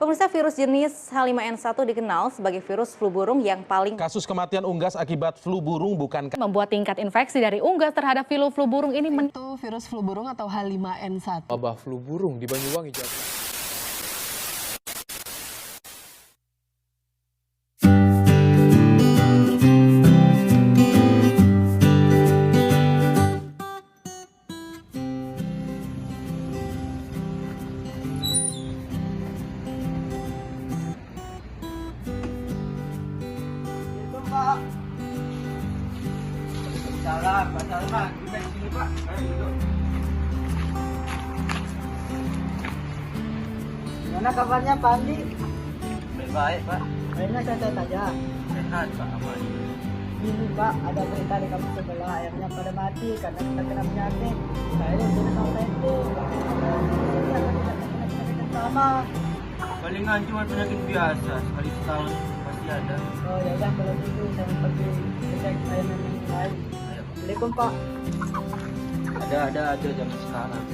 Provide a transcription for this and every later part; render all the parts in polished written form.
Pemirsa, virus jenis H5N1 dikenal sebagai virus flu burung yang paling Kasus kematian unggas akibat flu burung bukan membuat tingkat infeksi dari unggas terhadap flu burung ini Itu virus flu burung atau H5N1. Wabah flu burung di Banyuwangi, Jawa Timur. Pak. Salam, Pak Salman. Kita di sini, Pak. Ayo duduk. Gimana kabarnya, Pak Andi? Baik, Pak. Kayaknya sehat aja. Sehat, Pak. Aman. Ini, Pak, ada berita di kampung sebelah. Ayamnya pada mati karena kita kena penyakit. Saya sudah sampai itu. Penyakit sama. Palingan cuma penyakit biasa. Sekali setahun pasti ada. Oh ya udah, kalau gitu saya pergi cek ayam yang lain. Assalamualaikum, Pak. Ada jam sekarang.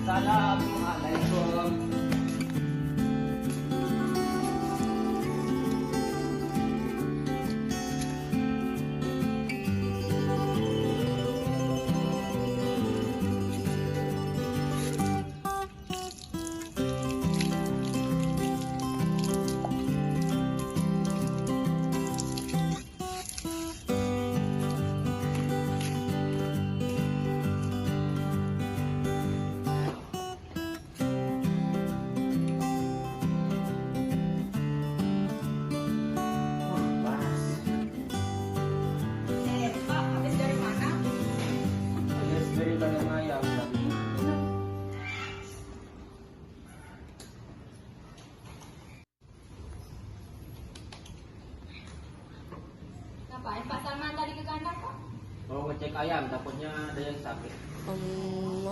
Assalamualaikum. Ngapain Pak Salman tadi ke kandang, Pak? Mau ngecek ayam, takutnya ada yang sakit. Allahu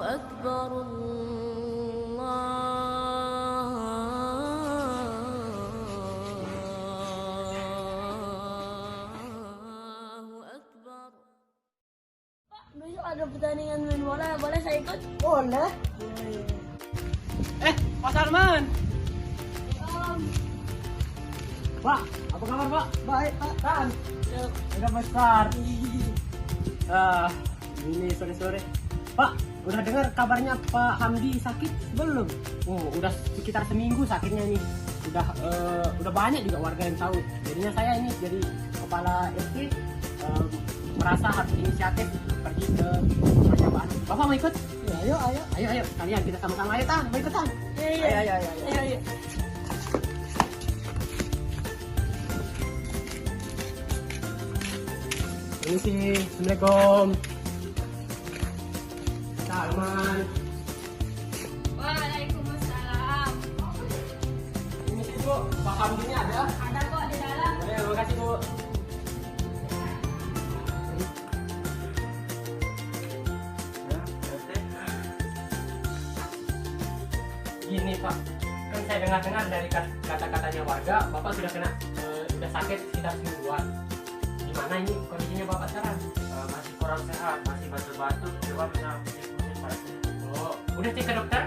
Akbar, Allahu Akbar. Pak, besok ada pertandingan main bola, boleh saya ikut? Boleh. Pak Salman. Pak, apa kabar, Pak? Baik, Pak. Kan? Udah besar. Ini sore-sore. Pak, udah dengar kabarnya Pak Hamdi sakit belum? Oh, udah sekitar seminggu sakitnya ini. Udah banyak juga warga yang tahu. Jadinya saya ini jadi kepala RT merasa harus inisiatif pergi ke percobaan. Bapak mau ikut? Ya, ayo. Kalian kita sama-sama ayo, Tan. Mau ikut, Tan? Ayo. Ini sih, Assalamualaikum. Salman. Waalaikumsalam. Ini sih, Bu, Pak Hamdi ada? Ada kok di dalam. Terima kasih, Bu. Gini, Pak, kan saya dengar dari kata-katanya warga, Bapak sudah sakit sekitar semingguan. Gimana ini kondisinya Bapak sekarang? Masih kurang sehat, masih batuk-batuk, coba bisa pusing-pusing pada sini. Oh, udah cek ke dokter?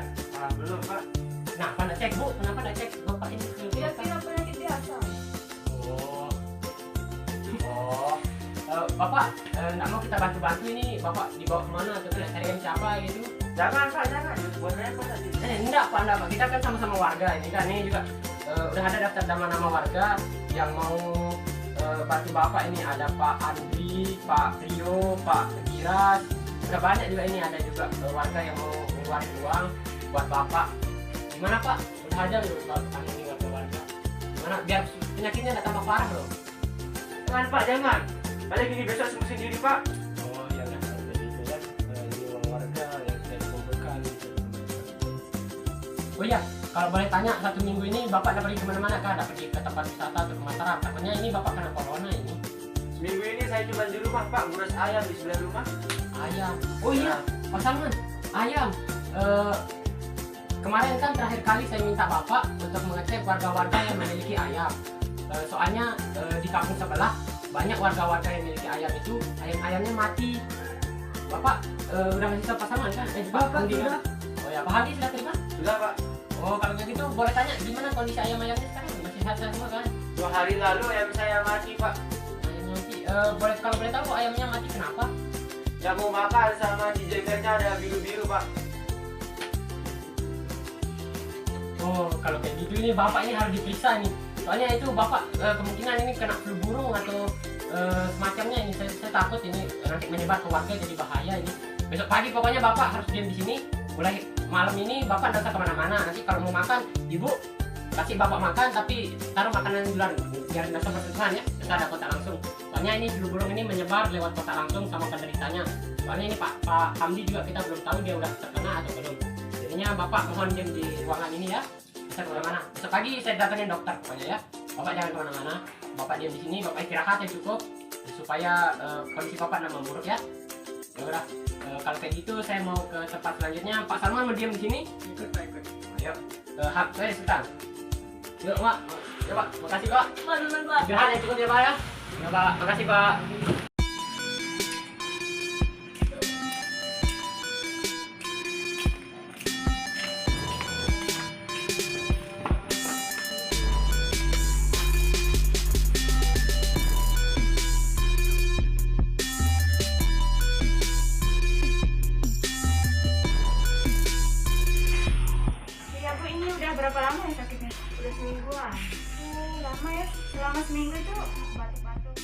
Belum, Pak. Kenapa nggak cek, Bu? Kenapa nggak cek Bapak ini ke Kira-kira penyakit biasa. Bapak, nggak mau kita bantu-bantu ini, Bapak dibawa kemana? Atau kita cariin siapa gitu? Jangan, Pak, jangan. Buat repot tadi. Enggak, Pak. Kita kan sama-sama warga ini kan. Ini juga udah ada daftar nama-nama warga yang mau bantu Bapak ini. Ada Pak Andri, Pak Trio, Pak Giras. Udah banyak juga ini, ada juga warga yang mau mengeluarkan uang buat Bapak. Gimana, Pak? Udah ada loh Bapak tinggal ke warga. Gimana? Biar penyakitnya nggak tambah parah loh. Jangan, Pak, jangan. Balik gini besok sembuh sendiri, Pak. Oh ya kan, jadi itu kan ini uang warga yang sudah dikumpulkan. Oh iya, kalau boleh tanya, 1 minggu ini Bapak ada pergi kemana-mana kah? Ada pergi ke tempat wisata atau ke Mataram? Takutnya ini Bapak kena corona ini. saya cuma di rumah Pak, ngurus ayam di sebelah rumah. Ayam. Oh iya, Pak Salman, ayam. Kemarin kan terakhir kali saya minta Bapak untuk mengecek warga-warga yang memiliki ayam. Soalnya di kampung sebelah banyak warga-warga yang memiliki ayam itu ayam-ayamnya mati. Bapak udah ngasih tahu Pak Salman kan? Pak Hadi kan? Oh ya, Pak Hadi sudah terima? Sudah Pak. Oh kalau begitu boleh tanya gimana kondisi ayam-ayamnya sekarang? Masih sehat-sehat semua kan? 2 hari lalu ayam saya mati Pak. Ayamnya mati. Kalau boleh tahu ayamnya mati kenapa? Nggak mau makan sama di jenggernya ada biru-biru Pak. Oh kalau kayak gitu ini Bapak ini harus diperiksa nih. Soalnya itu Bapak kemungkinan ini kena flu burung atau semacamnya ini. Saya takut ini nanti menyebar ke warga jadi bahaya ini. Besok pagi pokoknya Bapak harus diam di sini. Mulai malam ini Bapak nggak usah kemana-mana. Nanti kalau mau makan, Ibu kasih Bapak makan tapi taruh makanan duluan biar nggak sempat bersentuhan ya. Kita ada kontak langsung. Soalnya ini flu burung ini menyebar lewat kontak langsung sama penderitanya. Soalnya ini Pak Hamdi juga kita belum tahu dia udah terkena atau belum. Jadinya Bapak mohon diam di ruangan ini ya. Bisa kemana-mana. Besok pagi saya datangin dokter pokoknya ya. Bapak jangan kemana-mana. Bapak diam di sini. Bapak istirahat yang cukup supaya kondisi Bapak tidak memburuk ya. Ya udah. Kalau kayak gitu saya mau ke tempat selanjutnya. Pak Salman mau diam di sini. Ikut Pak ikut. Ayo. Saya Sultan. Yuk Pak. Ya Pak. Makasih Pak. Pak, duluan Pak. Istirahat yang cukup ya Pak ya. Ya Pak. Makasih Pak. Ya Bu, ini udah berapa lama ya sakitnya? Udah semingguan. Lama ya? Selama seminggu itu batuk-batuk.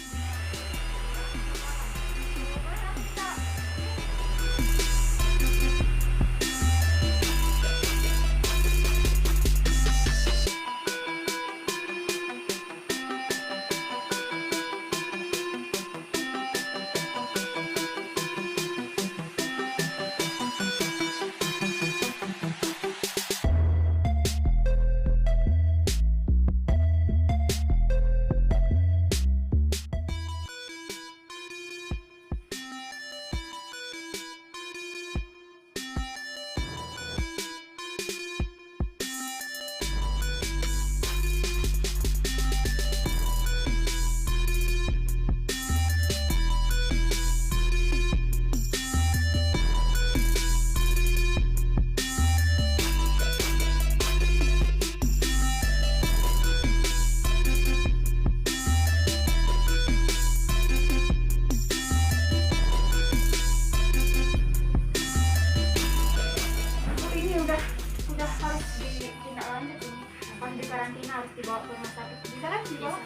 Udah harus ditindaklanjut ini. Pas di karantina harus dibawa ke rumah sakit. Bisa kan dibawa?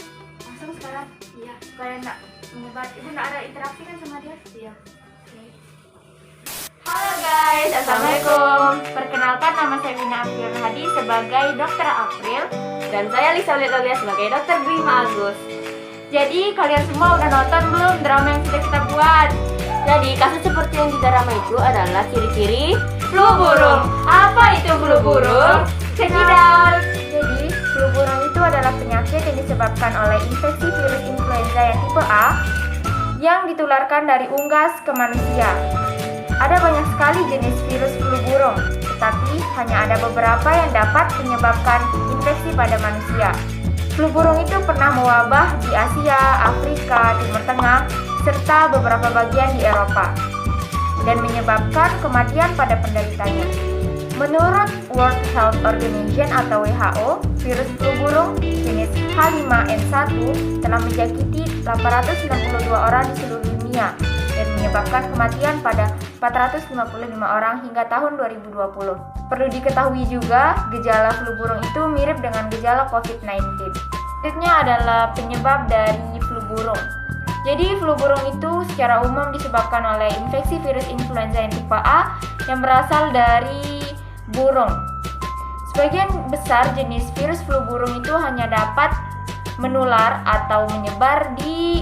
Langsung sekarang? Iya. Supaya enggak menyebar. Ibu enggak ada interaksi kan sama dia? Iya. Halo guys, assalamualaikum. Perkenalkan, nama saya Wina April Hadi sebagai Dokter April. Dan saya Lisa Aulia sebagai Dokter Grima Agus. Jadi kalian semua udah nonton belum drama yang sudah kita buat? Jadi kasus seperti yang di drama itu adalah ciri-ciri Flu burung. Apa itu flu burung? Check it out. Jadi, flu burung itu adalah penyakit yang disebabkan oleh infeksi virus influenza yang tipe A yang ditularkan dari unggas ke manusia. Ada banyak sekali jenis virus flu burung, tetapi hanya ada beberapa yang dapat menyebabkan infeksi pada manusia. Flu burung itu pernah mewabah di Asia, Afrika, Timur Tengah, serta beberapa bagian di Eropa, dan menyebabkan kematian pada penderitanya. Menurut World Health Organization atau WHO, virus flu burung jenis H5N1 telah menjangkiti 892 orang di seluruh dunia dan menyebabkan kematian pada 455 orang hingga tahun 2020. Perlu diketahui juga, gejala flu burung itu mirip dengan gejala COVID-19. Selanjutnya adalah penyebab dari flu burung. Jadi flu burung itu secara umum disebabkan oleh infeksi virus influenza yang tipe A yang berasal dari burung. Sebagian besar jenis virus flu burung itu hanya dapat menular atau menyebar di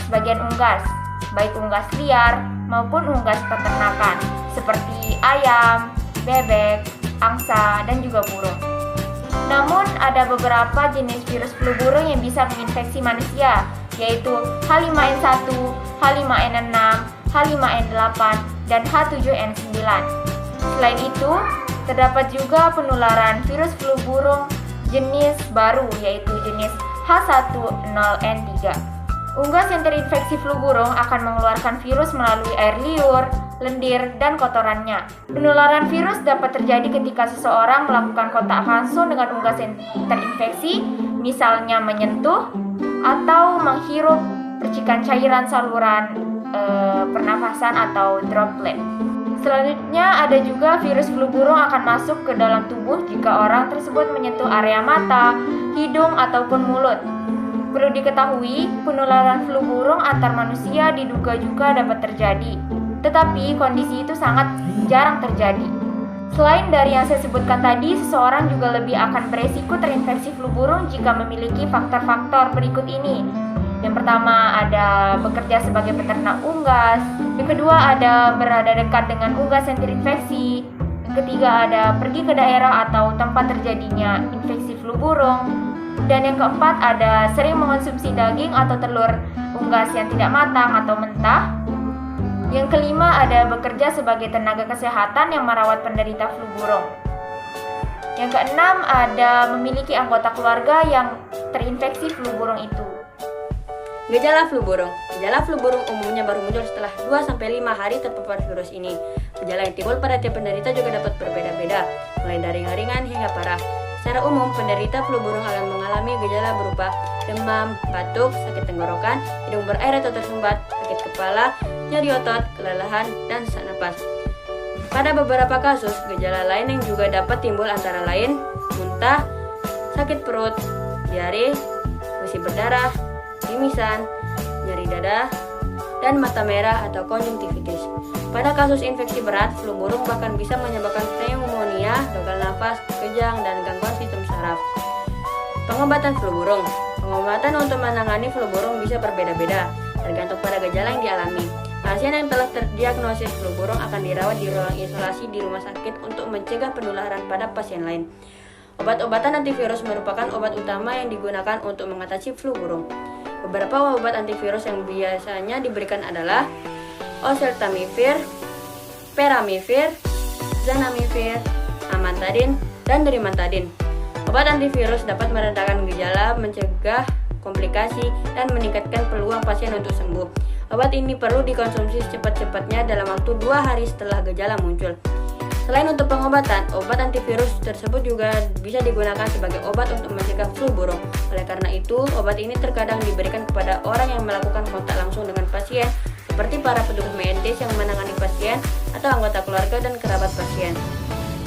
sebagian unggas, baik unggas liar maupun unggas peternakan seperti ayam, bebek, angsa, dan juga burung. Namun ada beberapa jenis virus flu burung yang bisa menginfeksi manusia, yaitu H5N1, H5N6, H5N8, dan H7N9. Selain itu, terdapat juga penularan virus flu burung jenis baru, yaitu jenis H1N3. Unggas yang terinfeksi flu burung akan mengeluarkan virus melalui air liur, lendir, dan kotorannya. Penularan virus dapat terjadi ketika seseorang melakukan kontak langsung dengan unggas yang terinfeksi, misalnya menyentuh atau menghirup percikan cairan saluran pernafasan atau droplet. Selanjutnya ada juga virus flu burung akan masuk ke dalam tubuh jika orang tersebut menyentuh area mata, hidung, ataupun mulut. Perlu diketahui, penularan flu burung antar manusia diduga juga dapat terjadi, tetapi kondisi itu sangat jarang terjadi. Selain dari yang saya sebutkan tadi, seseorang juga lebih akan beresiko terinfeksi flu burung jika memiliki faktor-faktor berikut ini. Yang pertama ada bekerja sebagai peternak unggas, yang kedua ada berada dekat dengan unggas yang terinfeksi, yang ketiga ada pergi ke daerah atau tempat terjadinya infeksi flu burung, dan yang keempat ada sering mengonsumsi daging atau telur unggas yang tidak matang atau mentah. Yang kelima ada bekerja sebagai tenaga kesehatan yang merawat penderita flu burung. Yang keenam ada memiliki anggota keluarga yang terinfeksi flu burung itu. Gejala flu burung. Gejala flu burung umumnya baru muncul setelah 2-5 hari terpapar virus ini. Gejala yang timbul pada tiap penderita juga dapat berbeda-beda, mulai dari ringan hingga parah. Secara umum, penderita flu burung akan mengalami gejala berupa demam, batuk, sakit tenggorokan, hidung berair atau tersumbat, sakit kepala, nyeri otot, kelelahan, dan sesak napas. Pada beberapa kasus, gejala lain yang juga dapat timbul antara lain muntah, sakit perut, diare, gusi berdarah, mimisan, nyeri dada, dan mata merah atau konjungtivitis. Pada kasus infeksi berat, flu burung bahkan bisa menyebabkan pneumonia, gagal nafas, kejang, dan gangguan sistem saraf. Pengobatan flu burung. Pengobatan untuk menangani flu burung bisa berbeda-beda, tergantung pada gejala yang dialami. Pasien yang telah terdiagnosis flu burung akan dirawat di ruang isolasi di rumah sakit untuk mencegah penularan pada pasien lain. Obat-obatan antivirus merupakan obat utama yang digunakan untuk mengatasi flu burung. Beberapa obat antivirus yang biasanya diberikan adalah oseltamivir, peramivir, zanamivir, amantadin, dan dermantadin. Obat antivirus dapat meredakan gejala, mencegah komplikasi, dan meningkatkan peluang pasien untuk sembuh. Obat ini perlu dikonsumsi secepat-cepatnya dalam waktu 2 hari setelah gejala muncul. Selain untuk pengobatan, obat antivirus tersebut juga bisa digunakan sebagai obat untuk mencegah flu burung. Oleh karena itu, obat ini terkadang diberikan kepada orang yang melakukan kontak langsung dengan pasien, seperti para petugas medis yang menangani pasien atau anggota keluarga dan kerabat pasien.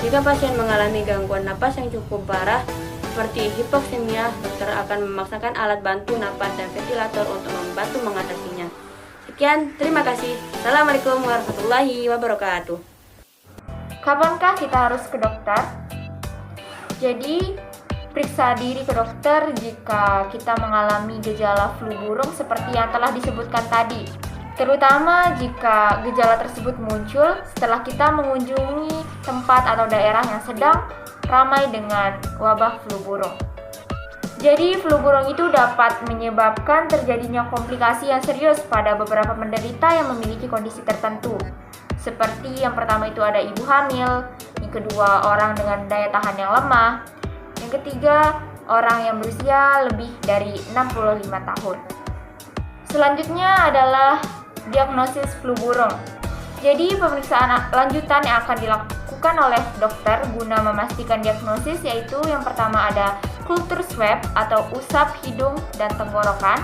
Jika pasien mengalami gangguan napas yang cukup parah, seperti hipoksemia, dokter akan memaksakan alat bantu napas dan ventilator untuk membantu mengatasinya. Sekian, terima kasih. Assalamualaikum warahmatullahi wabarakatuh. Kapankah kita harus ke dokter? Jadi, periksa diri ke dokter jika kita mengalami gejala flu burung seperti yang telah disebutkan tadi. Terutama jika gejala tersebut muncul setelah kita mengunjungi tempat atau daerah yang sedang ramai dengan wabah flu burung. Jadi, flu burung itu dapat menyebabkan terjadinya komplikasi yang serius pada beberapa penderita yang memiliki kondisi tertentu. Seperti yang pertama itu ada ibu hamil, yang kedua orang dengan daya tahan yang lemah, yang ketiga orang yang berusia lebih dari 65 tahun. Selanjutnya adalah diagnosis flu burung. Jadi pemeriksaan lanjutan yang akan dilakukan oleh dokter guna memastikan diagnosis yaitu yang pertama ada kultur swab atau usap hidung dan tenggorokan,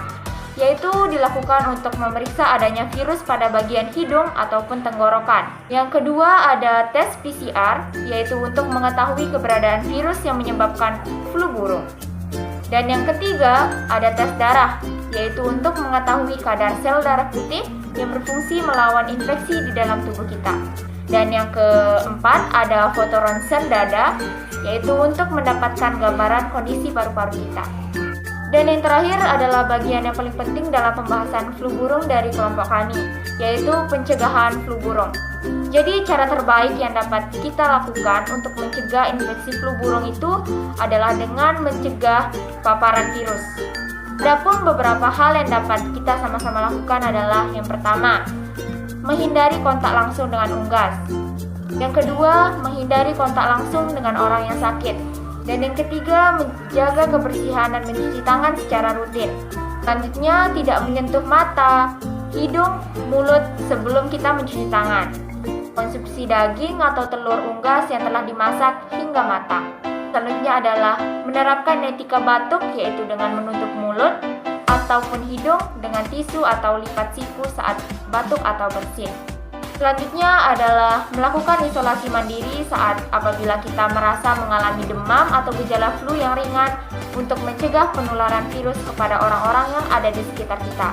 yaitu dilakukan untuk memeriksa adanya virus pada bagian hidung ataupun tenggorokan. Yang kedua ada tes PCR, yaitu untuk mengetahui keberadaan virus yang menyebabkan flu burung. Dan yang ketiga ada tes darah, yaitu untuk mengetahui kadar sel darah putih yang berfungsi melawan infeksi di dalam tubuh kita. Dan yang keempat ada foto ronsen dada, yaitu untuk mendapatkan gambaran kondisi paru-paru kita. Dan yang terakhir adalah bagian yang paling penting dalam pembahasan flu burung dari kelompok kami, yaitu pencegahan flu burung. Jadi cara terbaik yang dapat kita lakukan untuk mencegah infeksi flu burung itu adalah dengan mencegah paparan virus. Adapun beberapa hal yang dapat kita sama-sama lakukan adalah yang pertama, menghindari kontak langsung dengan unggas. Yang kedua, menghindari kontak langsung dengan orang yang sakit. Dan yang ketiga, menjaga kebersihan dan mencuci tangan secara rutin. Selanjutnya, tidak menyentuh mata, hidung, mulut sebelum kita mencuci tangan. Konsumsi daging atau telur unggas yang telah dimasak hingga matang. Selanjutnya adalah menerapkan etika batuk, yaitu dengan menutup mulut ataupun hidung dengan tisu atau lipat siku saat batuk atau bersin. Selanjutnya adalah melakukan isolasi mandiri saat apabila kita merasa mengalami demam atau gejala flu yang ringan untuk mencegah penularan virus kepada orang-orang yang ada di sekitar kita.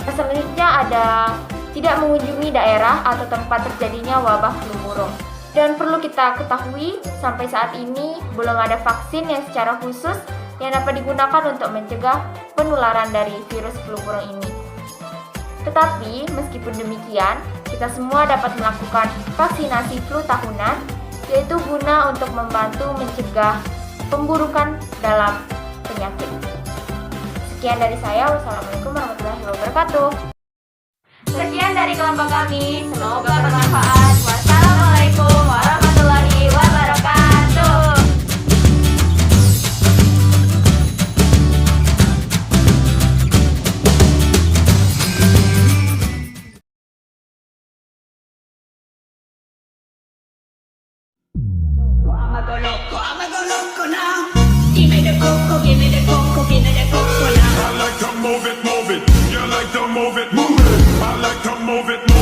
Selanjutnya ada tidak mengunjungi daerah atau tempat terjadinya wabah flu burung. Dan perlu kita ketahui, sampai saat ini belum ada vaksin yang secara khusus yang dapat digunakan untuk mencegah penularan dari virus flu burung ini. Tetapi, meskipun demikian, kita semua dapat melakukan vaksinasi flu tahunan, yaitu guna untuk membantu mencegah pemburukan dalam penyakit. Sekian dari saya, wassalamualaikum warahmatullahi wabarakatuh. Sekian dari kelompok kami, semoga bermanfaat. Wassalamualaikum warahmatullahi wabarakatuh. I like to move it, move it. You like to move it, move it. I like to move it, move it.